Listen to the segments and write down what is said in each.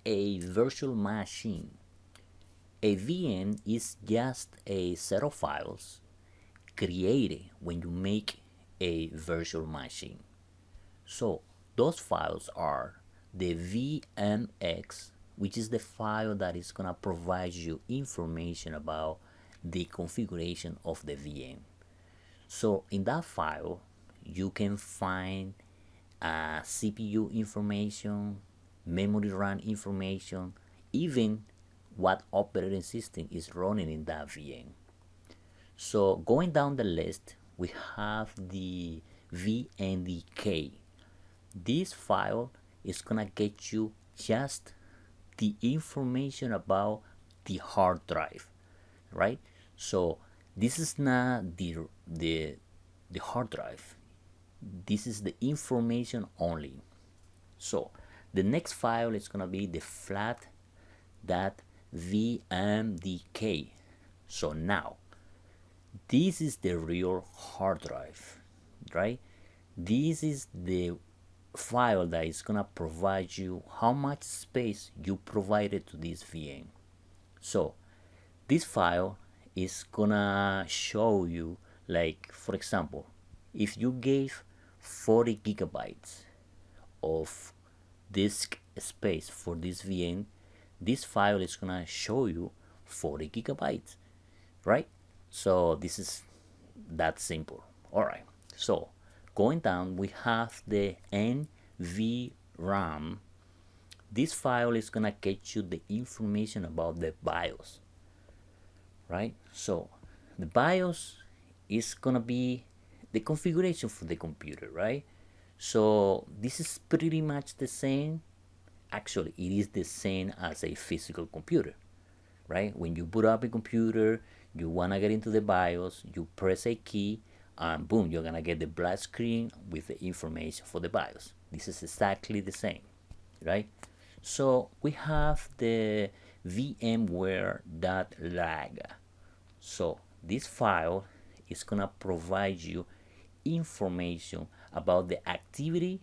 a virtual machine? A VM is just a set of files created when you make a virtual machine. So those files are the VMX, which is the file that is gonna provide you information about the configuration of the VM. So in that file, you can find CPU information, memory RAM information, even what operating system is running in that VM. So going down the list, we have the VNDK. This file is gonna get you just the information about the hard drive, right? So this is not the hard drive. This is the information only. So the next file is gonna be the flat.vmdk. So now this is the real hard drive, right? This is the file that is gonna provide you how much space you provided to this VM. So this file is gonna show you, like, for example, if you gave 40 gigabytes of disk space for this VM, this file is gonna show you 40 gigabytes, right? So this is that simple. All right, so going down, we have the NVRAM. This file is gonna get you the information about the BIOS, right? So the BIOS is gonna be the configuration for the computer, right? So this is pretty much the same. Actually, it is the same as a physical computer, right? When you boot up a computer, you wanna get into the BIOS, you press a key, and boom, you're gonna get the black screen with the information for the BIOS. This is exactly the same, right? So we have the VMware.lag. So this file is gonna provide you information about the activity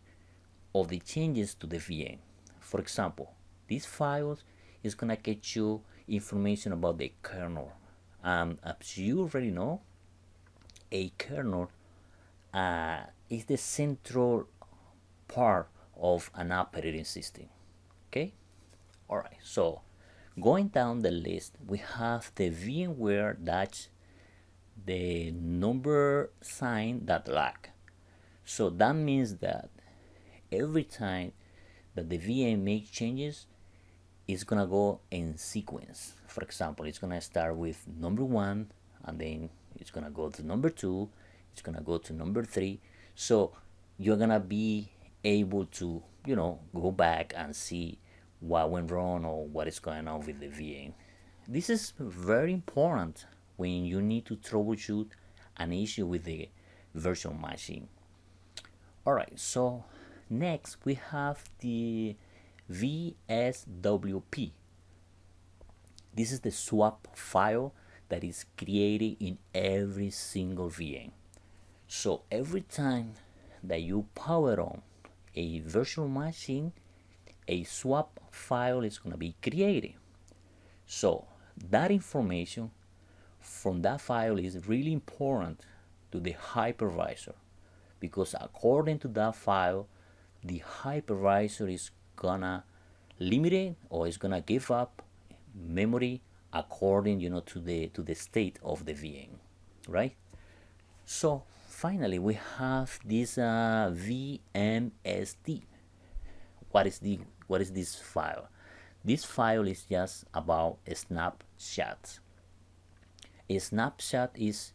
of the changes to the VM. For example, this file is gonna get you information about the kernel. As you already know, a kernel is the central part of an operating system. Okay, all right. So going down the list, we have the VMware dash the number sign that lag. So that means that every time that the VM makes changes, it's gonna go in sequence. For example, it's gonna start with number one, and then it's gonna go to number two, it's gonna go to number three. So you're gonna be able to, go back and see what went wrong or what is going on with the VM. This is very important when you need to troubleshoot an issue with the virtual machine. All right, so next we have the VSWP. This is the swap file that is created in every single VM. So every time that you power on a virtual machine, a swap file is going to be created. So that information from that file is really important to the hypervisor, because according to that file, the hypervisor is gonna limit it, or is gonna give up memory according, to the state of the VM, right? So finally, we have this VMSD. What is this file? This file is just about snapshots. A snapshot is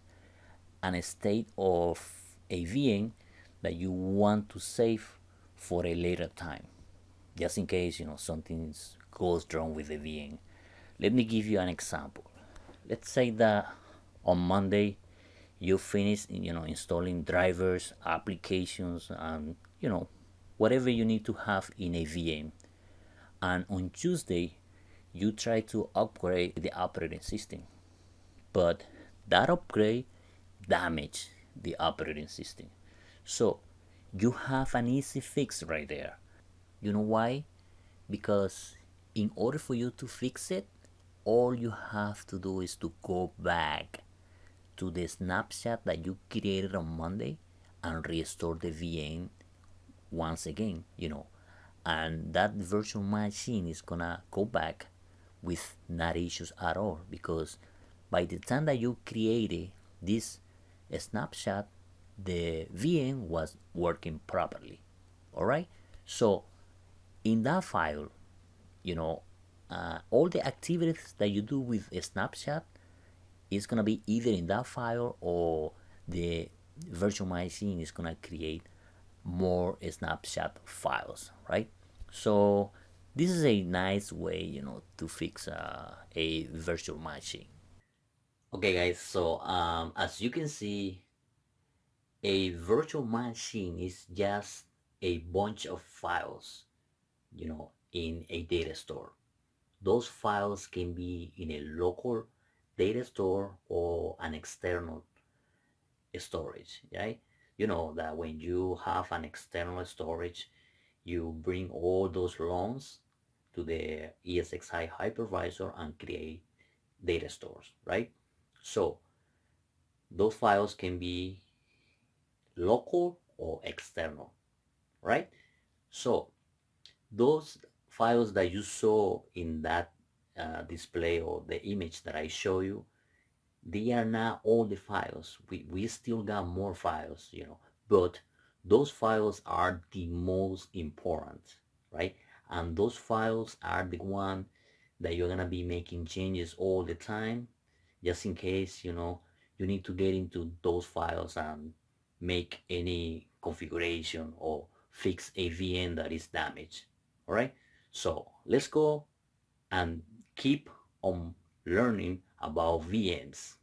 an state of a VM that you want to save for a later time, just in case something goes wrong with the VM. Let me give you an example. Let's say that on Monday you finish installing drivers, applications, and whatever you need to have in a VM, and on Tuesday you try to upgrade the operating system, but that upgrade damage the operating system. So you have an easy fix right there. You know why? Because In order for you to fix it, all you have to do is to go back to the snapshot that you created on Monday and restore the VM once again, and that virtual machine is gonna go back with not issues at all, because by the time that you created this snapshot, the VM was working properly. All right, so in that file, all the activities that you do with a snapshot is gonna be either in that file, or the virtual machine is gonna create more snapshot files, right? So this is a nice way, to fix a virtual machine. Okay, guys. So as you can see, a virtual machine is just a bunch of files, in a data store. Those files can be in a local data store or an external storage, right? You know that when you have an external storage, you bring all those loans to the ESXi hypervisor and create data stores, right? So those files can be local or external, right? So those files that you saw in that display, or the image that I show you, they are not all the files. We still got more files, but those files are the most important, right? And those files are the one that you're gonna be making changes all the time, just in case, you need to get into those files and make any configuration or fix a VM that is damaged. All right, so let's go and keep on learning about VMs.